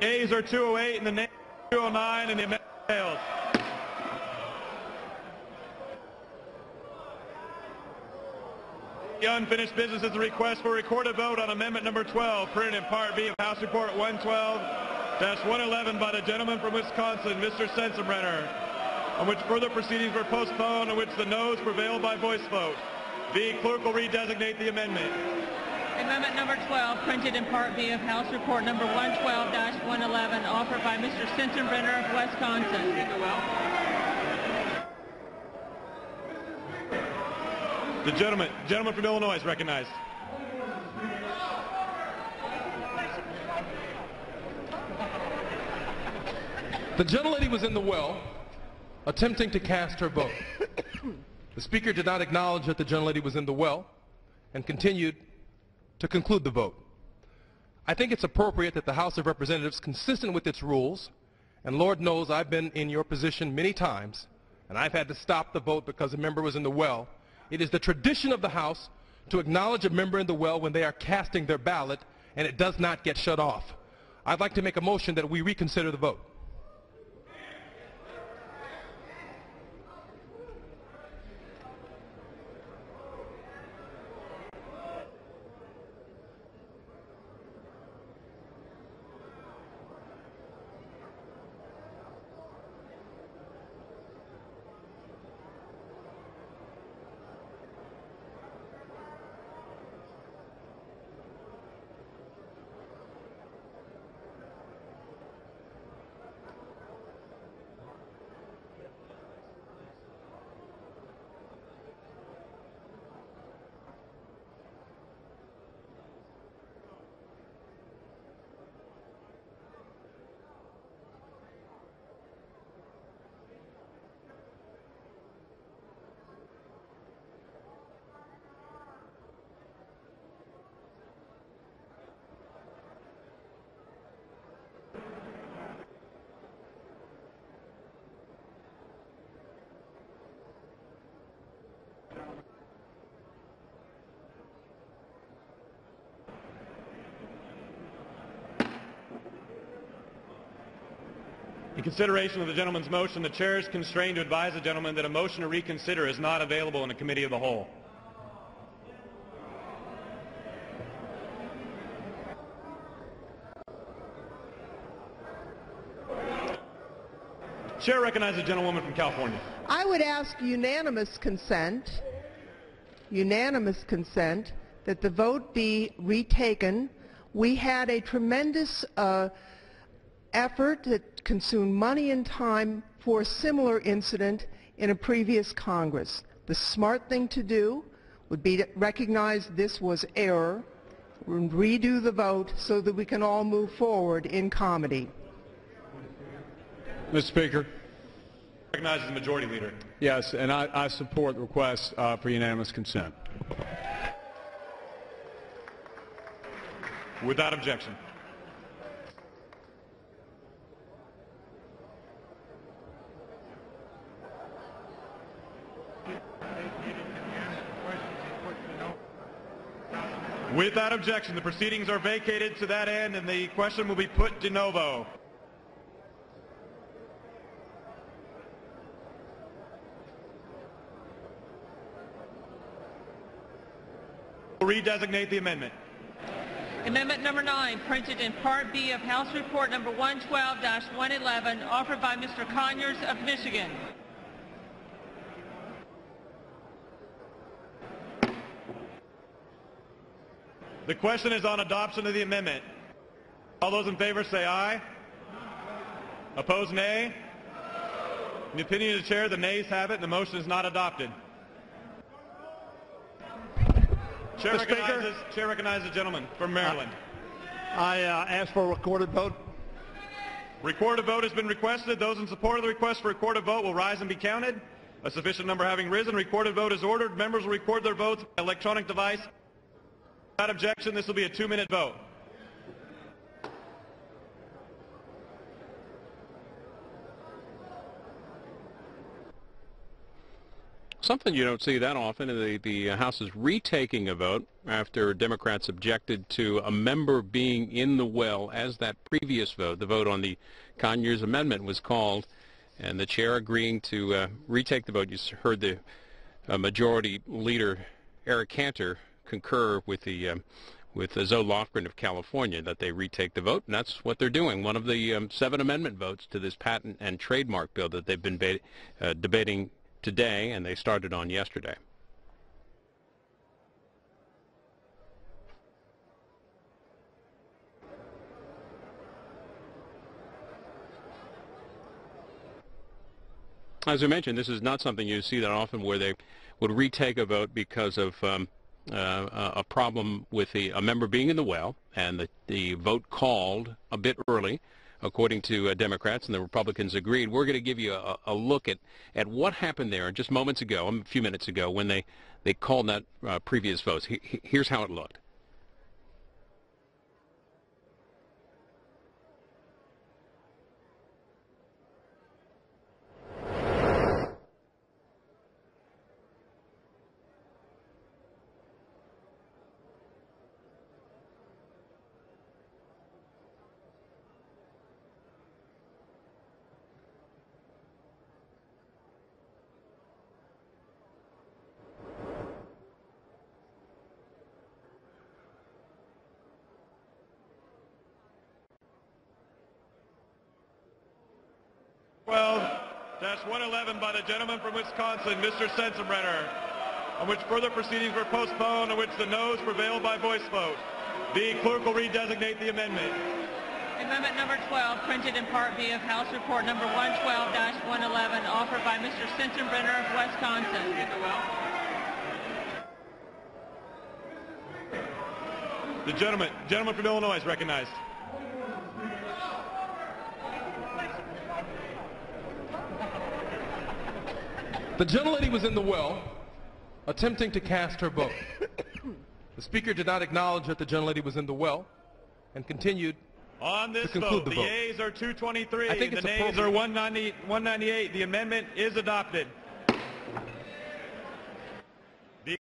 Ayes are 208 and the nays are 209, and the amendment fails. The unfinished business is the request for a recorded vote on amendment number 12, printed in Part B of House Report 112-111 by the gentleman from Wisconsin, Mr. Sensenbrenner, on which further proceedings were postponed, on which the noes prevailed by voice vote. The clerk will redesignate the amendment. Amendment number 12, printed in Part B of House Report number 112-111, offered by Mr. Sensenbrenner of Wisconsin. The gentleman from Illinois is recognized. The gentlelady was in the well, attempting to cast her vote. The Speaker did not acknowledge that the gentlelady was in the well and continued to conclude the vote. I think it's appropriate that the House of Representatives, consistent with its rules, and Lord knows I've been in your position many times, and I've had to stop the vote because a member was in the well. It is the tradition of the House to acknowledge a member in the well when they are casting their ballot, and it does not get shut off. I'd like to make a motion that we reconsider the vote. In consideration of the gentleman's motion, the chair is constrained to advise the gentleman that a motion to reconsider is not available in a committee of the whole. Chair recognizes the gentlewoman from California. I would ask unanimous consent that the vote be retaken. We had a tremendous effort that consumed money and time for a similar incident in a previous Congress. The smart thing to do would be to recognize this was error, and redo the vote so that we can all move forward in comity. Mr. Speaker. Recognizes the Majority Leader. Yes, and I support the request for unanimous consent. Without objection. Without objection, the proceedings are vacated to that end, and the question will be put de novo. We'll redesignate the amendment. Amendment number 9, printed in Part B of House Report number 112-111, offered by Mr. Conyers of Michigan. The question is on adoption of the amendment. All those in favor say aye. Opposed, nay. In the opinion of the chair, the nays have it, and the motion is not adopted. Chair recognizes the gentleman from Maryland. I ask for a recorded vote. Recorded vote has been requested. Those in support of the request for recorded vote will rise and be counted. A sufficient number having risen, recorded vote is ordered. Members will record their votes by electronic device. Without objection, this will be a 2-minute vote. Something you don't see that often. The House is retaking a vote after Democrats objected to a member being in the well as that previous vote, the vote on the Conyers amendment, was called, and the chair agreeing to retake the vote. You heard the Majority Leader Eric Cantor concur with the Zoe Lofgren of California that they retake the vote, and that's what they're doing. One of the 7 amendment votes to this patent and trademark bill that they've been debating today, and they started on yesterday. As I mentioned, this is not something you see that often where they would retake a vote because of a problem with a member being in the well, and the vote called a bit early, according to Democrats, and the Republicans agreed. We're going to give you a look at what happened there just moments ago, a few minutes ago, when they called that previous votes. Here's how it looked. -111 by the gentleman from Wisconsin, Mr. Sensenbrenner, on which further proceedings were postponed, on which the noes prevailed by voice vote. The clerk will redesignate the amendment. Amendment number 12, printed in Part B of House Report number 112-111, offered by Mr. Sensenbrenner of Wisconsin. The gentleman from Illinois is recognized. The gentlelady was in the well, attempting to cast her vote. The speaker did not acknowledge that the gentlelady was in the well, and continued on this to conclude vote. the The vote. yeas are 223. I think the it's nays are 198. The amendment is adopted.